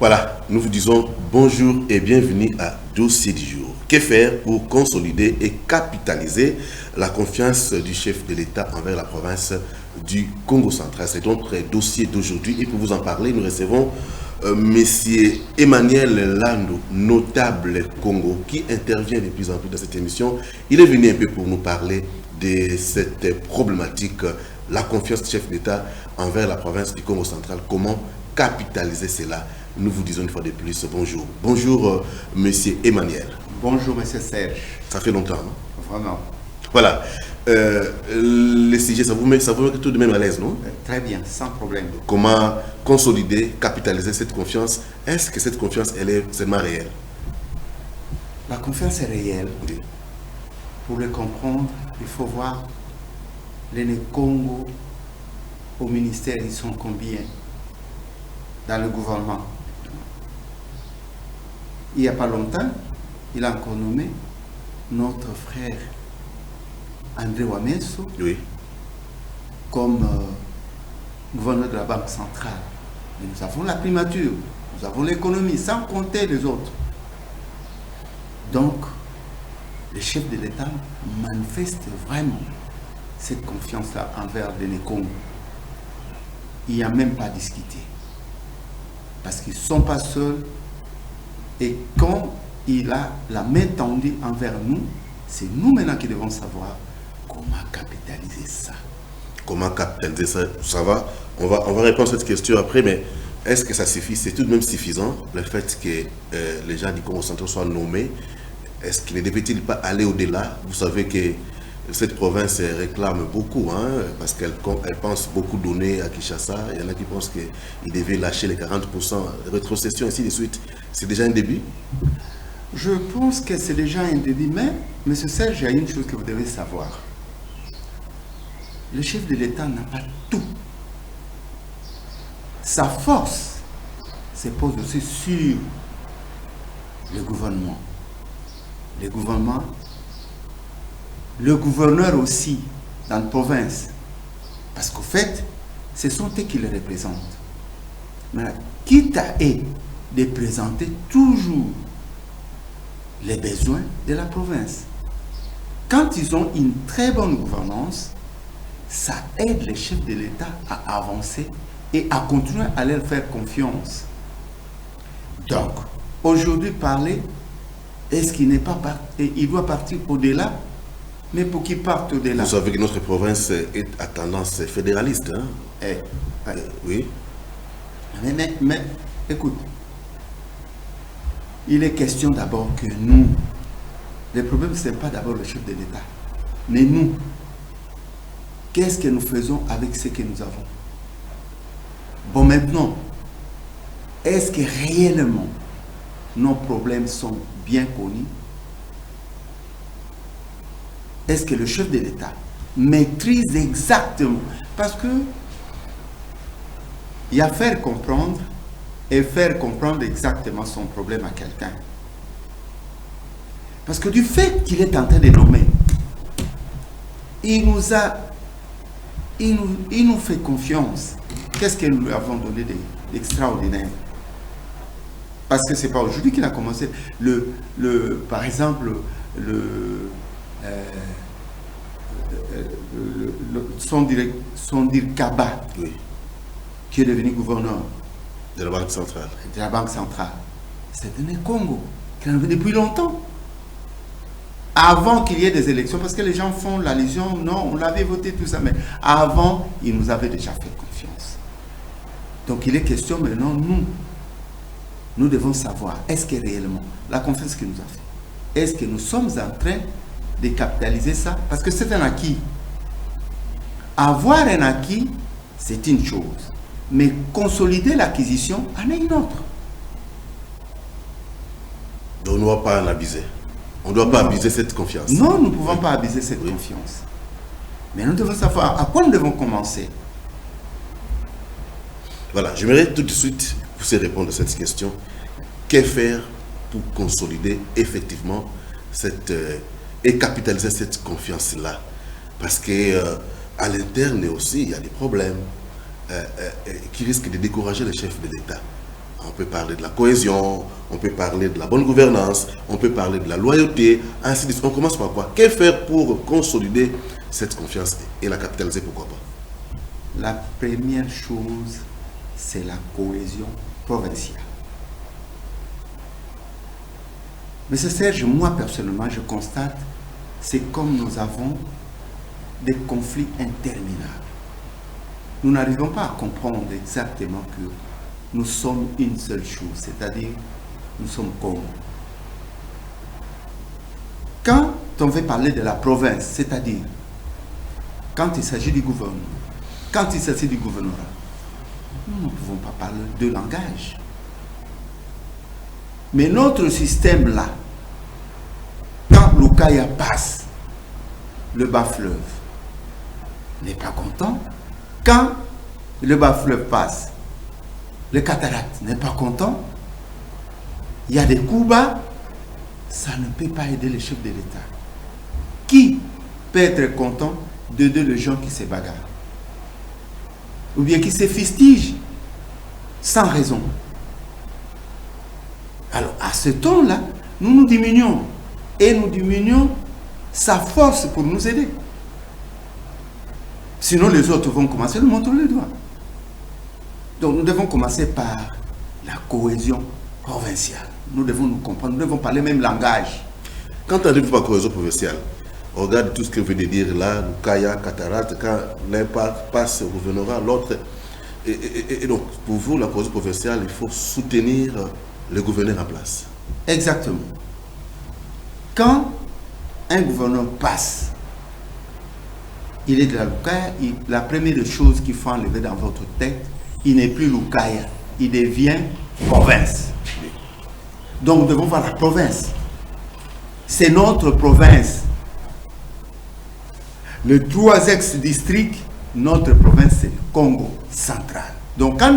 Voilà, nous vous disons bonjour et bienvenue à Dossier du jour. Que faire pour consolider et capitaliser la confiance du chef de l'État envers la province du Congo central? C'est notre dossier d'aujourd'hui et pour vous en parler, nous recevons Monsieur Emmanuel Lando, notable Congo, qui intervient de plus en plus dans cette émission. Il est venu un peu pour nous parler de cette problématique, la confiance du chef d'État envers la province du Congo central. Comment capitaliser cela? Nous vous disons une fois de plus bonjour. Bonjour, Monsieur Emmanuel. Bonjour, Monsieur Serge. Ça fait longtemps, non? Vraiment. Voilà. Le sujet, ça vous met tout de même à l'aise, non? Très bien, sans problème. Comment consolider, capitaliser cette confiance? Est-ce que cette confiance, elle est seulement réelle? La confiance est réelle. Oui. Pour le comprendre, il faut voir les Congo au ministère, ils sont combien dans le gouvernement? Il n'y a pas longtemps, il a encore nommé notre frère André Wameso, Oui. comme gouverneur de la Banque centrale. Mais nous avons la primature, nous avons l'économie, sans compter les autres. Donc, le chef de l'État manifeste vraiment cette confiance-là envers les Congo. Il n'y a même pas à discuter. Parce qu'ils ne sont pas seuls. Et quand il a la main tendue envers nous, c'est nous maintenant qui devons savoir comment capitaliser ça. Comment capitaliser ça? Ça va, on va répondre à cette question après, mais est-ce que ça suffit? C'est tout de même suffisant, le fait que les gens du Congo central soient nommés. Est-ce qu'il ne devait-il pas aller au-delà? Vous savez que cette province réclame beaucoup, parce qu'elle pense beaucoup donner à Kinshasa. Il y en a qui pensent qu'il devait lâcher les 40%, rétrocession, ainsi de suite. C'est déjà un début? Je pense que c'est déjà un début, mais, M. Serge, il y a une chose que vous devez savoir. Le chef de l'État n'a pas tout. Sa force se pose aussi sur le gouvernement. Le gouverneur aussi, dans la province. Parce qu'au fait, ce sont eux qui le représentent. Mais quitte à eux de présenter toujours les besoins de la province. Quand ils ont une très bonne gouvernance, ça aide les chefs de l'État à avancer et à continuer à leur faire confiance. Donc, aujourd'hui, parler, est-ce qu'il n'est pas parti, il doit partir au-delà, mais pour qu'il parte au-delà. Vous savez que notre province est à tendance fédéraliste, hein? Oui. Mais, écoute, il est question d'abord que nous, le problème ce n'est pas d'abord le chef de l'État, mais nous, qu'est-ce que nous faisons avec ce que nous avons? Bon, maintenant, est-ce que réellement nos problèmes sont bien connus? Est-ce que le chef de l'État maîtrise exactement? Parce que il y a faire comprendre et faire comprendre exactement son problème à quelqu'un. Parce que du fait qu'il est en train de nommer, il nous fait confiance. Qu'est-ce que nous lui avons donné d'extraordinaire? Parce que ce n'est pas aujourd'hui qu'il a commencé. Par exemple, Sondir Kaba, Oui. qui est devenu gouverneur De la Banque centrale. de la Banque centrale. C'est donné Congo, qu'il en avait depuis longtemps. Avant qu'il y ait des élections, parce que les gens font l'allusion, non, on l'avait voté, tout ça, mais avant, il nous avait déjà fait confiance. Donc il est question maintenant, nous devons savoir, est-ce que réellement, la confiance qu'il nous a fait, est-ce que nous sommes en train de capitaliser ça? Parce que c'est un acquis. Avoir un acquis, c'est une chose. Mais consolider l'acquisition en est une autre. Donc on ne doit pas en abuser. On ne doit pas abuser cette confiance. Non, nous ne pouvons pas abuser cette confiance. Mais nous devons savoir à quoi nous devons commencer. Voilà, j'aimerais tout de suite vous répondre à cette question. Que faire pour consolider effectivement et capitaliser cette confiance-là? Parce que à l'interne aussi, il y a des problèmes qui risquent de décourager le chef de l'État. On peut parler de la cohésion, on peut parler de la bonne gouvernance, on peut parler de la loyauté, ainsi de suite. On commence par quoi? Que faire pour consolider cette confiance et la capitaliser, pourquoi pas? La première chose, c'est la cohésion provinciale. Monsieur Serge, moi personnellement, je constate, c'est comme nous avons des conflits interminables. Nous n'arrivons pas à comprendre exactement que nous sommes une seule chose, c'est-à-dire nous sommes Congo. Quand on veut parler de la province, c'est-à-dire quand il s'agit du gouvernement, quand il s'agit du gouvernorat, nous ne pouvons pas parler de langage. Mais notre système là, quand Lukaya passe, le bas fleuve n'est pas content. Quand le bas fleuve passe, le cataracte n'est pas content. Il y a des coups bas, ça ne peut pas aider les chefs de l'État. Qui peut être content de deux gens qui se bagarrent? Ou bien qui se fustigent sans raison? Alors, à ce temps-là, nous nous diminuons. Et nous diminuons sa force pour nous aider. Sinon, les autres vont commencer à nous montrer les doigts. Donc, nous devons commencer par la cohésion provinciale. Nous devons nous comprendre, nous devons parler même langage. Quand on dit par cohésion provinciale, on regarde tout ce que vous venez de dire là, Lukaya, cataracte, quand l'un passe au gouvernorat, l'autre. Et donc, pour vous, la cohésion provinciale, il faut soutenir le gouverneur en place. Exactement. Quand un gouverneur passe, il est de la Lukaya, la première chose qu'il faut enlever dans votre tête, il n'est plus Lukaya, il devient province. Donc nous devons voir la province. C'est notre province. Le 3 ex-district, notre province, c'est le Congo central. Donc quand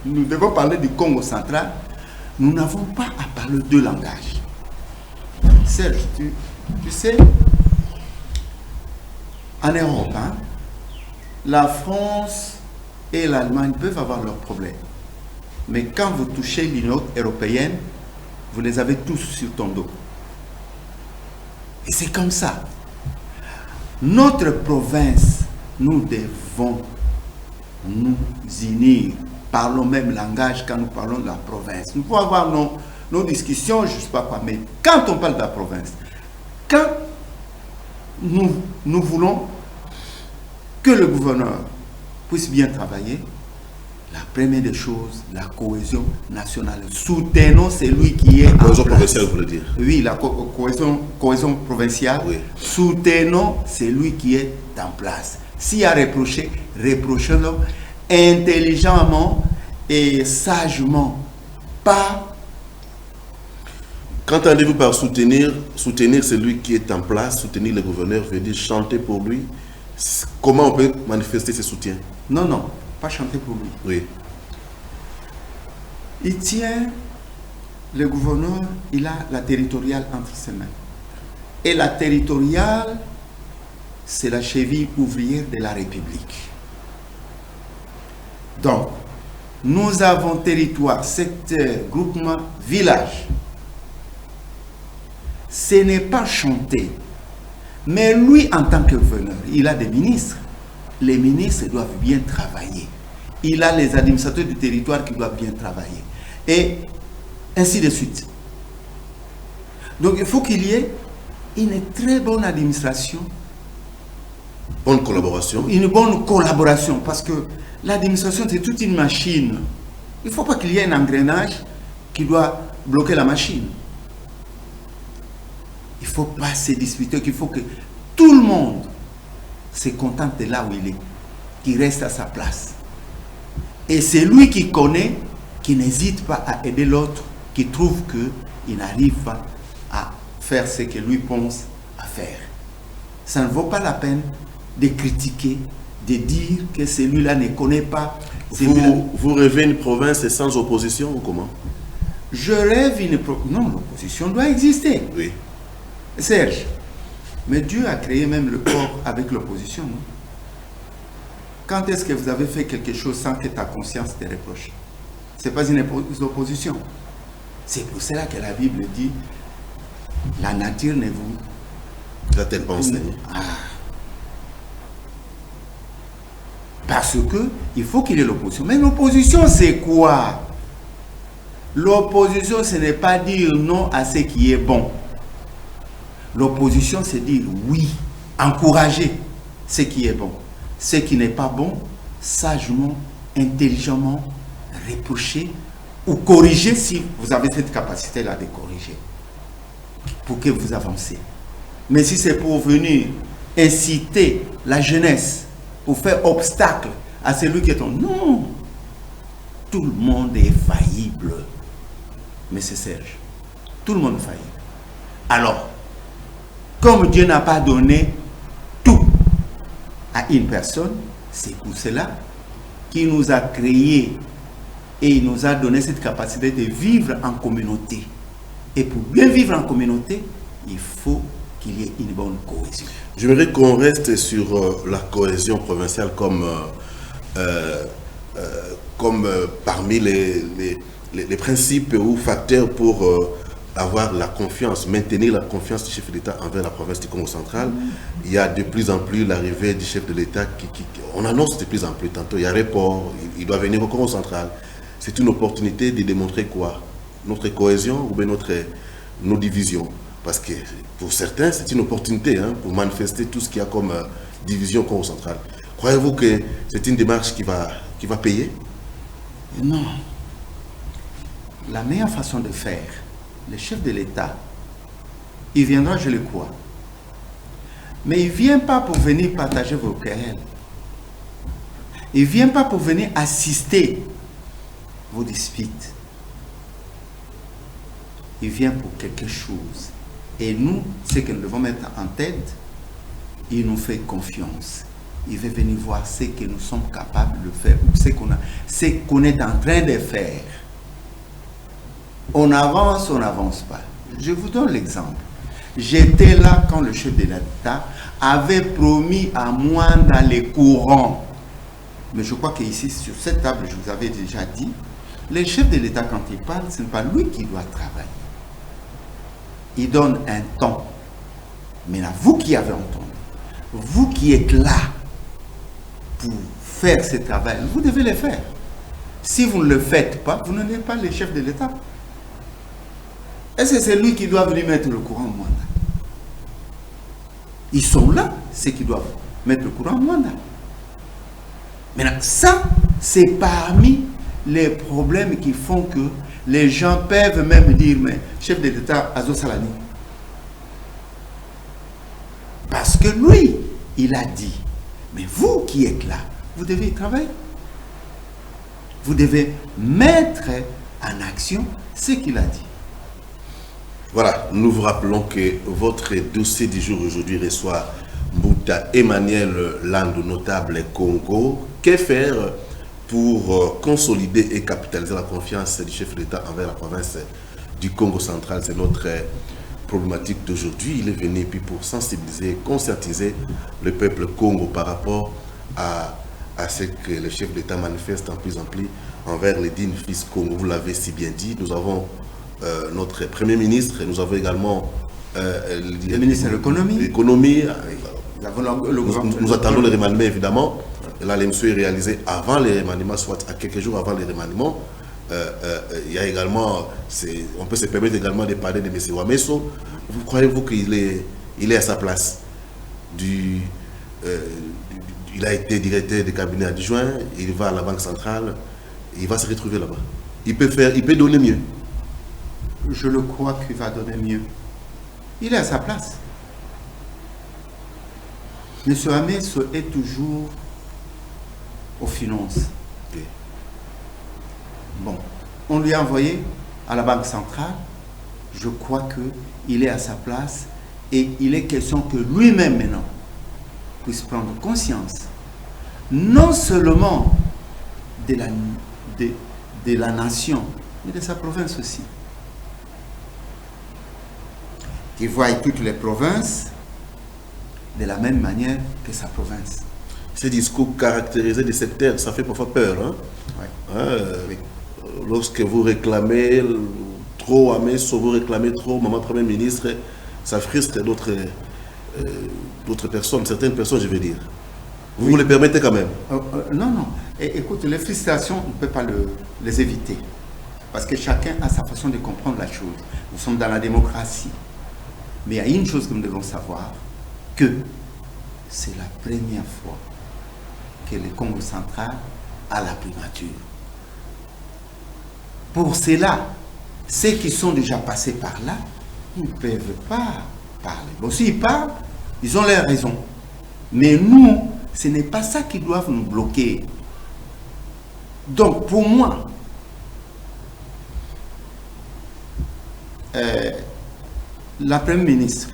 nous devons parler du Congo central, nous n'avons pas à parler deux langages. Serge, tu sais, en Europe, la France et l'Allemagne peuvent avoir leurs problèmes. Mais quand vous touchez l'Union européenne, vous les avez tous sur ton dos. Et c'est comme ça. Notre province, nous devons nous unir. Parlons même langage quand nous parlons de la province. Nous pouvons avoir nos discussions, je ne sais pas quoi, mais quand on parle de la province, quand nous voulons que le gouverneur puisse bien travailler, la première des choses, la cohésion nationale. Soutenons celui qui est en place. Cohésion provinciale, vous voulez dire? Oui, la cohésion provinciale. Oui. Soutenons celui qui est en place. S'il y a reproché, reprochez-le intelligemment et sagement. Pas. Qu'entendez-vous par soutenir celui qui est en place, soutenir le gouverneur, veut dire chanter pour lui? Comment on peut manifester ce soutien? Non, pas chanter pour lui. Oui. Il tient, le gouverneur, il a la territoriale entre ses mains. Et la territoriale, c'est la cheville ouvrière de la République. Donc, nous avons territoire, secteur, groupement, village. Ce n'est pas chanter. Mais lui, en tant que gouverneur, il a des ministres. Les ministres doivent bien travailler. Il a les administrateurs du territoire qui doivent bien travailler. Et ainsi de suite. Donc, il faut qu'il y ait une très bonne administration. Bonne collaboration. Une bonne collaboration. Parce que l'administration, c'est toute une machine. Il ne faut pas qu'il y ait un engrenage qui doit bloquer la machine. Il ne faut pas se disputer, qu'il faut que tout le monde se contente de là où il est, qu'il reste à sa place. Et c'est lui qui connaît, qui n'hésite pas à aider l'autre, qui trouve qu'il n'arrive pas à faire ce que lui pense à faire. Ça ne vaut pas la peine de critiquer, de dire que celui-là ne connaît pas. Vous rêvez une province sans opposition ou comment? Je rêve une province. Non, l'opposition doit exister. Oui. Serge, mais Dieu a créé même le corps avec l'opposition, non? Quand est-ce que vous avez fait quelque chose sans que ta conscience te reproche? Ce n'est pas une opposition. C'est pour cela que la Bible dit, la nature ne vous a-t-elle pas enseigné? Parce que il faut qu'il y ait l'opposition. Mais l'opposition, c'est quoi? L'opposition, ce n'est pas dire non à ce qui est bon. L'opposition, c'est dire oui, encourager ce qui est bon. Ce qui n'est pas bon, sagement, intelligemment, reprocher ou corriger si vous avez cette capacité-là de corriger pour que vous avancez. Mais si c'est pour venir inciter la jeunesse, pour faire obstacle à celui qui est tombé, non, tout le monde est faillible. Mais c'est Serge, tout le monde est faillible. Alors, comme Dieu n'a pas donné tout à une personne, c'est pour cela qu'il nous a créés et il nous a donné cette capacité de vivre en communauté. Et pour bien vivre en communauté, il faut qu'il y ait une bonne cohésion. J'aimerais qu'on reste sur la cohésion provinciale comme parmi les principes ou facteurs pour avoir la confiance, maintenir la confiance du chef de l'État envers la province du Congo central. Il y a de plus en plus l'arrivée du chef de l'État on annonce de plus en plus. Tantôt il y a report, il doit venir au Congo central. C'est une opportunité de démontrer quoi? Notre cohésion ou bien nos divisions. Parce que pour certains, c'est une opportunité pour manifester tout ce qu'il y a comme division au Congo central. Croyez-vous que c'est une démarche qui va payer? Non. La meilleure façon de faire, le chef de l'État, il viendra, je le crois. Mais il ne vient pas pour venir partager vos querelles. Il ne vient pas pour venir assister vos disputes. Il vient pour quelque chose. Et nous, ce que nous devons mettre en tête, il nous fait confiance. Il veut venir voir ce que nous sommes capables de faire, ce qu'on est en train de faire. On n'avance pas. Je vous donne l'exemple. J'étais là quand le chef de l'État avait promis à moi dans les courants. Mais je crois qu'ici, sur cette table, je vous avais déjà dit, le chef de l'État, quand il parle, ce n'est pas lui qui doit travailler. Il donne un temps. Maintenant, vous qui avez entendu, vous qui êtes là pour faire ce travail, vous devez le faire. Si vous ne le faites pas, vous n'êtes pas le chef de l'État. Est-ce que c'est lui qui doit venir mettre le courant en mandat? Ils sont là, ceux qui doivent mettre le courant en mandat. Maintenant, ça, c'est parmi les problèmes qui font que les gens peuvent même dire, mais chef de l'État, Azo Salani. Parce que lui, il a dit, mais vous qui êtes là, vous devez y travailler. Vous devez mettre en action ce qu'il a dit. Voilà, nous vous rappelons que votre dossier du jour aujourd'hui reçoit Mbouta Emmanuel Landou, notable Congo. Que faire pour consolider et capitaliser la confiance du chef de l'État envers la province du Congo central? C'est notre problématique d'aujourd'hui. Il est venu puis pour sensibiliser, conscientiser le peuple Congo par rapport à ce que le chef de l'État manifeste en plus envers les dignes fils Congo. Vous l'avez si bien dit, nous avons notre Premier ministre, nous avons également le ministre de l'économie. Nous attendons le remaniement évidemment. Et là, l'émission est réalisée avant les remaniements, soit à quelques jours avant les remaniements. Il y a également, on peut se permettre également de parler de M. Wameso. Vous croyez-vous qu'il est à sa place? Il a été directeur de cabinet adjoint, il va à la Banque centrale, il va se retrouver là-bas. Il peut donner mieux. Je le crois qu'il va donner mieux. Il est à sa place. M. Wameso est toujours aux finances. Okay. Bon, on lui a envoyé à la Banque centrale. Je crois qu'il est à sa place et il est question que lui-même maintenant puisse prendre conscience non seulement de la nation, mais de sa province aussi. Qu'il voie toutes les provinces de la même manière que sa province. Ces discours caractérisés de cette terre, ça fait parfois peur. Hein? Ouais. Oui. lorsque vous réclamez trop Amesso, vous réclamez trop Maman Premier ministre, ça frustre d'autres personnes, certaines personnes, je veux dire. Vous les permettez quand même? Non, non. Écoute, les frustrations, on ne peut pas les éviter. Parce que chacun a sa façon de comprendre la chose. Nous sommes dans la démocratie. Mais il y a une chose que nous devons savoir, que c'est la première fois que le Congo central a la primature. Pour cela, ceux qui sont déjà passés par là, ils ne peuvent pas parler. Bon, s'ils parlent, ils ont leurs raisons. Mais nous, ce n'est pas ça qui doit nous bloquer. Donc, pour moi, la Première ministre,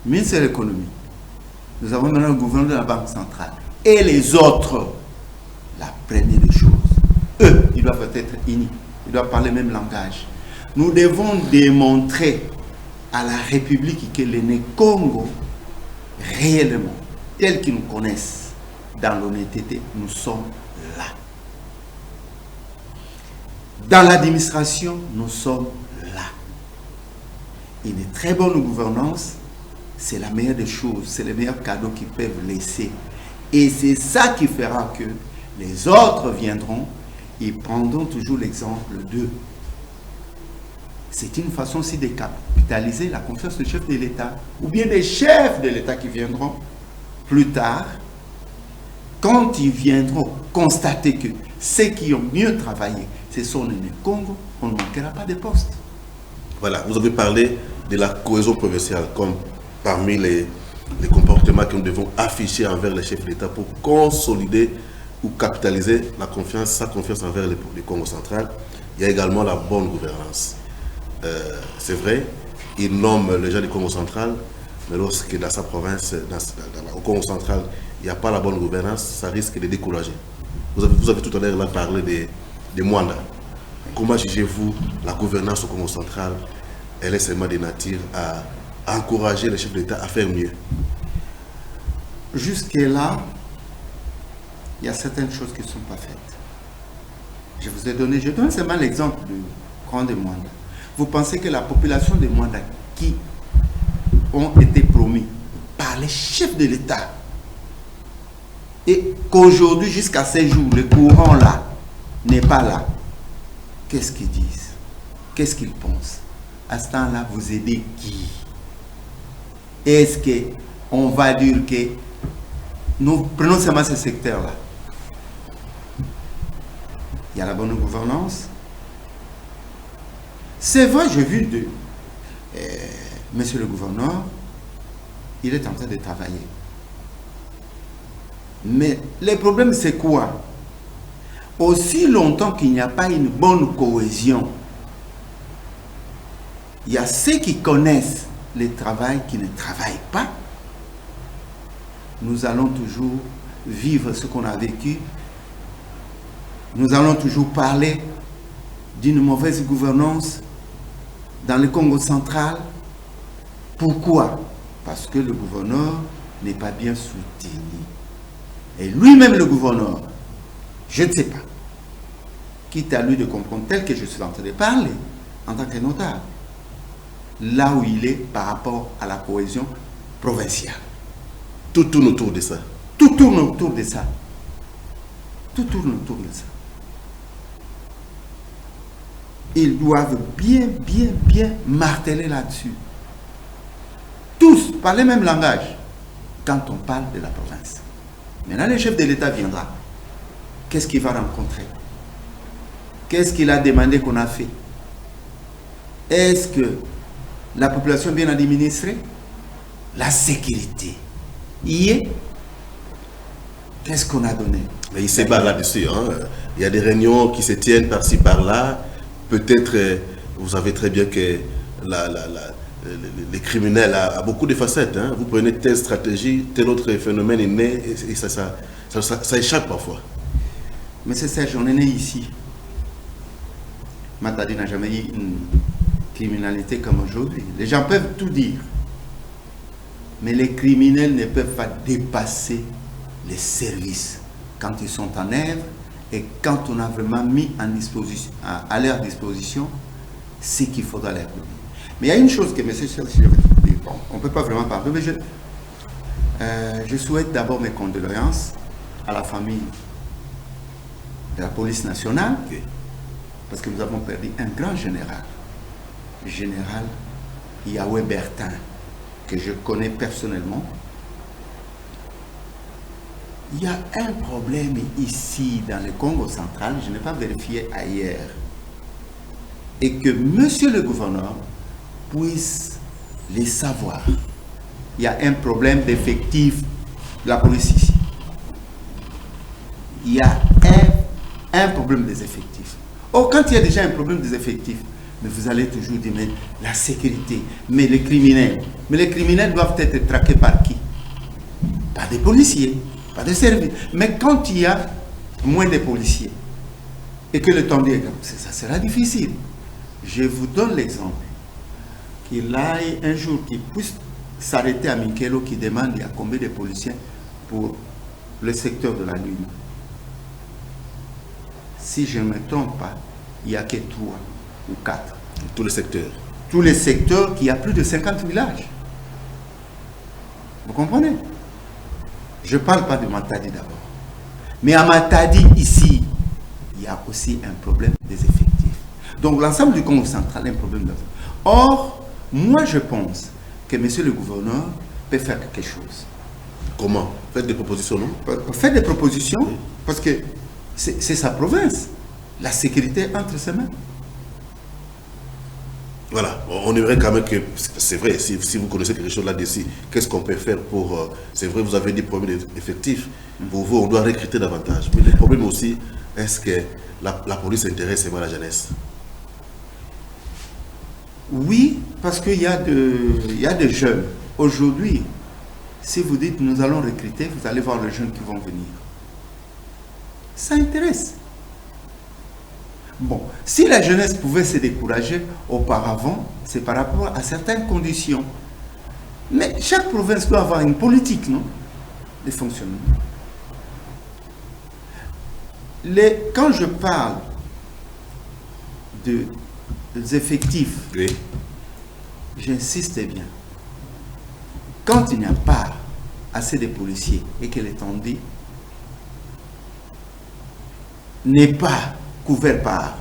ministre de l'économie, nous avons maintenant le gouverneur de la Banque centrale et les autres, la première des choses, eux, ils doivent être unis, ils doivent parler le même langage. Nous devons démontrer à la République que le Congo, réellement, tel qu'ils nous connaissent, dans l'honnêteté, nous sommes là. Dans l'administration, nous sommes là. Une très bonne gouvernance, c'est la meilleure des choses, c'est le meilleur cadeau qu'ils peuvent laisser. Et c'est ça qui fera que les autres viendront et prendront toujours l'exemple d'eux. C'est une façon aussi de capitaliser la confiance du chef de l'État, ou bien des chefs de l'État qui viendront plus tard, quand ils viendront constater que ceux qui ont mieux travaillé, ce sont les Congo, on ne manquera pas de postes. Voilà, vous avez parlé de la cohésion provinciale comme parmi les comportements que nous devons afficher envers les chefs d'État pour consolider ou capitaliser la confiance, sa confiance envers le Congo central. Il y a également la bonne gouvernance. C'est vrai, il nomme les gens du Congo central, mais lorsque dans sa province, au Congo central, il n'y a pas la bonne gouvernance, ça risque de décourager. Vous avez tout à l'heure parlé de Mwanda. Comment jugez-vous la gouvernance au Congo central? Elle est seulement de nature à encourager les chefs d'État à faire mieux. Jusque-là, il y a certaines choses qui ne sont pas faites. Je donne seulement l'exemple du Grand de Mwanda. Vous pensez que la population de Mwanda qui ont été promis par les chefs de l'État et qu'aujourd'hui, jusqu'à ces jours, le courant là n'est pas là, qu'est-ce qu'ils disent? Qu'est-ce qu'ils pensent? À ce temps-là, vous aidez qui? Est-ce qu'on va dire que nous prenons seulement ce secteur-là? Il y a la bonne gouvernance. C'est vrai, j'ai vu monsieur le gouverneur, il est en train de travailler. Mais le problème, c'est quoi? Aussi longtemps qu'il n'y a pas une bonne cohésion, il y a ceux qui connaissent le travail qui ne travaillent pas. Nous allons toujours vivre ce qu'on a vécu. Nous allons toujours parler d'une mauvaise gouvernance dans le Congo central. Pourquoi? Parce que le gouverneur n'est pas bien soutenu. Et lui-même, le gouverneur, je ne sais pas, quitte à lui de comprendre tel que je suis en train de parler, en tant que notable, là où il est par rapport à la cohésion provinciale. Tout tourne autour de ça. Tout tourne autour de ça. Tout tourne autour de ça. Ils doivent bien marteler là-dessus. Tous parlent le même langage quand on parle de la province. Maintenant, le chef de l'État viendra. Qu'est-ce qu'il va rencontrer? Qu'est-ce qu'il a demandé qu'on a fait? Est-ce que la population est bien administrée? La sécurité y est? Qu'est-ce qu'on a donné? Mais il se bat là-dessus. Hein. Il y a des réunions qui se tiennent par-ci, par-là. Peut-être, vous savez très bien que les criminels a beaucoup de facettes. Hein. Vous prenez telle stratégie, tel autre phénomène est né et ça échappe parfois. Monsieur Serge, on est né ici. Matadi n'a jamais eu une criminalité comme aujourd'hui. Les gens peuvent tout dire. Mais les criminels ne peuvent pas dépasser les services quand ils sont en œuvre Et quand on a vraiment mis en disposition, à leur disposition, ce qu'il faudra leur donner. Mais il y a une chose que M. Serge, bon, on ne peut pas vraiment parler, mais je souhaite d'abord mes condoléances à la famille de la police nationale, parce que nous avons perdu un grand général, le général Yahweh Bertin, que je connais personnellement. Il y a un problème ici dans le Congo central, je n'ai pas vérifié ailleurs, et que monsieur le gouverneur puisse les savoir. Il y a un problème d'effectif de la police ici. Il y a un problème des effectifs. Or, quand il y a déjà un problème des effectifs, mais vous allez toujours dire, mais la sécurité, mais les criminels doivent être traqués par qui? Par des policiers, par des services. Mais quand il y a moins de policiers et que le temps est, ça sera difficile. Je vous donne l'exemple. Qu'il aille un jour, qu'il puisse s'arrêter à Minkelo, qui demande il y a combien de policiers pour le secteur de la nuit. Si je ne me trompe pas, il n'y a que 3 ou 4. Tous les secteurs. Tous les secteurs, qui a plus de 50 villages. Vous comprenez? Je ne parle pas de Matadi d'abord. Mais à Matadi, ici, il y a aussi un problème des effectifs. Donc l'ensemble du Congo central a un problème d'effectifs. Or, moi je pense que monsieur le gouverneur peut faire quelque chose. Comment? Faites des propositions, non? Faites des propositions, oui. Parce que c'est sa province. La sécurité entre ses mains. Voilà, on aimerait quand même que, c'est vrai, si vous connaissez quelque chose là-dessus, qu'est-ce qu'on peut faire pour... c'est vrai, vous avez des problèmes effectifs. Pour vous, on doit recruter davantage. Mais le problème aussi, est-ce que la police intéresse la jeunesse? Oui, parce qu'il y a des jeunes. Aujourd'hui, si vous dites nous allons recruter, vous allez voir les jeunes qui vont venir. Ça intéresse. Bon, si la jeunesse pouvait se décourager auparavant, c'est par rapport à certaines conditions. Mais chaque province doit avoir une politique, non, de fonctionnement. Quand je parle des effectifs, oui, j'insiste bien. Quand il n'y a pas assez de policiers et que l'étendue n'est pas couvert par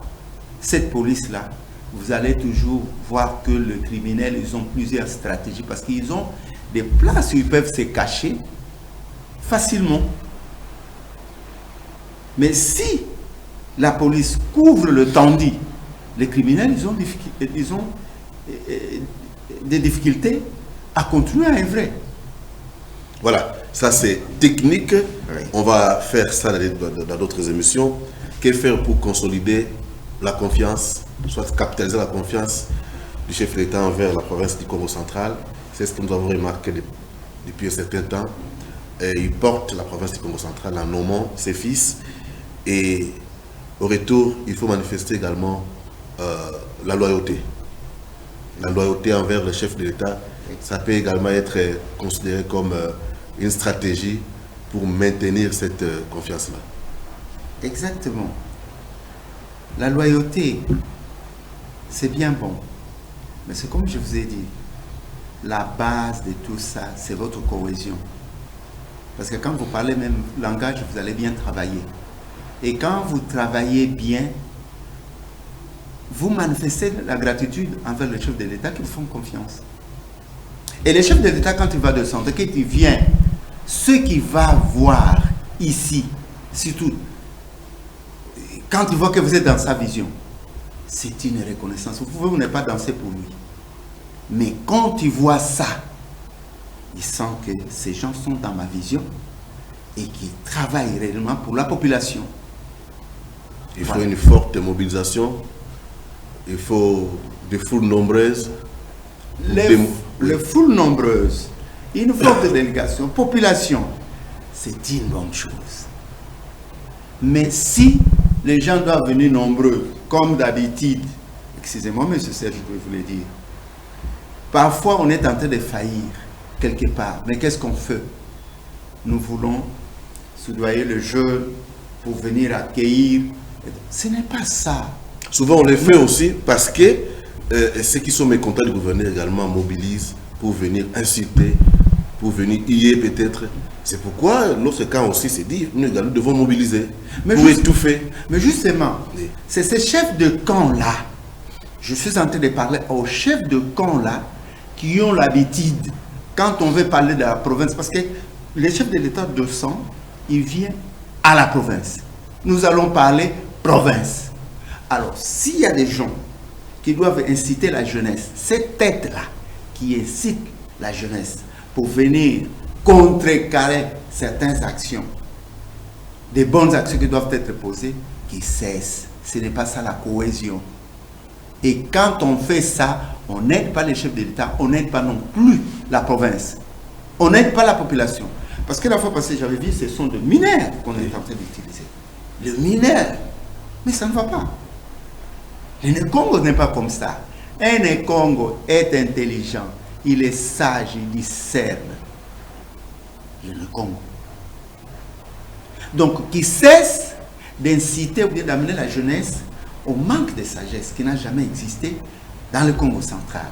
cette police-là, vous allez toujours voir que les criminels, ils ont plusieurs stratégies parce qu'ils ont des places où ils peuvent se cacher facilement. Mais si la police couvre le tandis, les criminels, ils ont des difficultés à continuer à œuvrer. Voilà, ça c'est technique. Oui. On va faire ça dans d'autres émissions. Que faire pour consolider la confiance, soit capitaliser la confiance du chef de l'État envers la province du Congo central? C'est ce que nous avons remarqué depuis un certain temps. Et il porte la province du Congo central en nommant ses fils. Et au retour, il faut manifester également la loyauté. La loyauté envers le chef de l'État, ça peut également être considéré comme une stratégie pour maintenir cette confiance-là. Exactement. La loyauté, c'est bien bon. Mais c'est comme je vous ai dit, la base de tout ça, c'est votre cohésion. Parce que quand vous parlez même langage, vous allez bien travailler. Et quand vous travaillez bien, vous manifestez la gratitude envers le chef de l'État qui vous font confiance. Et le chef de l'État, quand il va descendre, quand il vient, ce qu'il va voir ici, surtout, quand il voit que vous êtes dans sa vision, c'est une reconnaissance. Vous n'êtes pas danser pour lui. Mais quand il voit ça, il sent que ces gens sont dans ma vision et qu'ils travaillent réellement pour la population. Il faut une forte mobilisation. Il faut des foules nombreuses. Les foules nombreuses, une forte délégation, population, c'est une bonne chose. Mais si les gens doivent venir nombreux, comme d'habitude, excusez-moi, M. Serge, je vais vous le dire, parfois on est en train de faillir quelque part. Mais qu'est-ce qu'on fait? Nous voulons soudoyer le jeu pour venir accueillir. Ce n'est pas ça. Souvent, on les fait aussi parce que ceux qui sont mécontents du gouverneur également mobilisent pour venir insulter, pour venir huer peut-être. C'est pourquoi notre camp aussi s'est dit, nous également devons mobiliser pour étouffer. Mais justement, Oui. c'est ces chefs de camp-là, je suis en train de parler aux chefs de camp-là qui ont l'habitude, quand on veut parler de la province, parce que les chefs de l'État de sang, ils viennent à la province. Nous allons parler province. Alors, s'il y a des gens qui doivent inciter la jeunesse, cette tête-là qui incite la jeunesse pour venir contrecarrer certaines actions, des bonnes actions qui doivent être posées, qui cessent. Ce n'est pas ça la cohésion. Et quand on fait ça, on n'aide pas les chefs de l'État, on n'aide pas non plus la province. On n'aide pas la population. Parce que la fois passée, j'avais vu, ce sont de mineurs qu'on est en train d'utiliser. Le mineur. Mais ça ne va pas. Le Congo n'est pas comme ça. Un Congo est intelligent, il est sage, il discerne. Le Congo. Donc, qui cesse d'inciter ou bien d'amener la jeunesse au manque de sagesse qui n'a jamais existé dans le Congo central.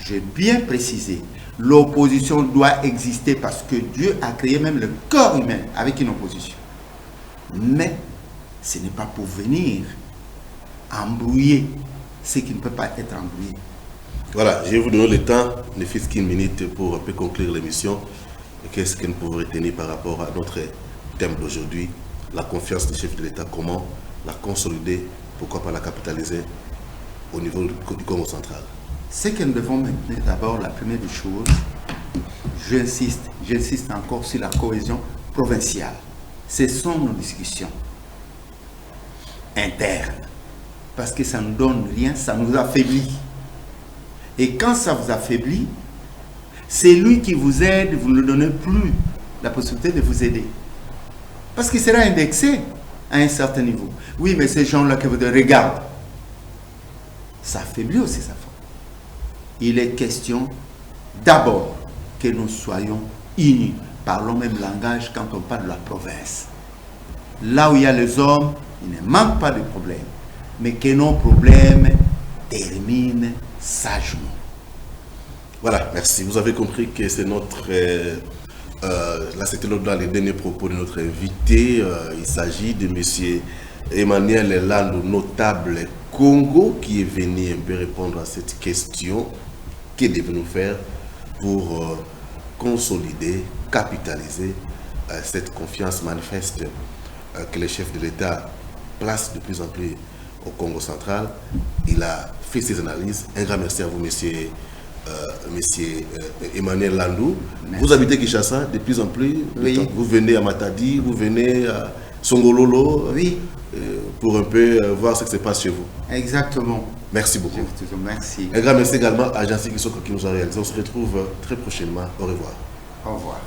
J'ai bien précisé, l'opposition doit exister parce que Dieu a créé même le corps humain avec une opposition. Mais ce n'est pas pour venir embrouiller ce qui ne peut pas être embrouillé. Voilà, je vais vous donner le temps, ne fût-ce qu'une minute pour un peu conclure l'émission. Qu'est-ce que nous pouvons retenir par rapport à notre thème d'aujourd'hui, la confiance des chefs de l'État, comment la consolider, pourquoi pas la capitaliser au niveau du Congo central. Ce que nous devons maintenir d'abord, la première des choses, j'insiste encore sur la cohésion provinciale. Ce sont nos discussions internes. Parce que ça ne nous donne rien, ça nous affaiblit. Et quand ça vous affaiblit, c'est lui qui vous aide, vous ne donnez plus la possibilité de vous aider. Parce qu'il sera indexé à un certain niveau. Oui, mais ces gens-là que vous regardez, ça affaiblit aussi sa force. Il est question d'abord que nous soyons unis. Parlons même langage quand on parle de la province. Là où il y a les hommes, il ne manque pas de problèmes. Mais que nos problèmes terminent sagement. Voilà, merci. Vous avez compris que c'est notre... là, c'était les derniers propos de notre invité. Il s'agit de M. Emmanuel Landou, notable Congo, qui est venu un peu répondre à cette question. Que devons-nous faire pour consolider, capitaliser cette confiance manifeste que les chefs de l'État placent de plus en plus au Congo central. Il a fait ses analyses. Un grand merci à vous, monsieur Emmanuel Landou. Merci. Vous habitez Kinshasa de plus en plus. Oui. Vous venez à Matadi, vous venez à Songololo. Oui. Pour un peu voir ce qui se passe chez vous. Exactement. Merci beaucoup. Merci. Un grand merci également à Jancy Kissoko qui nous a réalisé. On se retrouve très prochainement. Au revoir. Au revoir.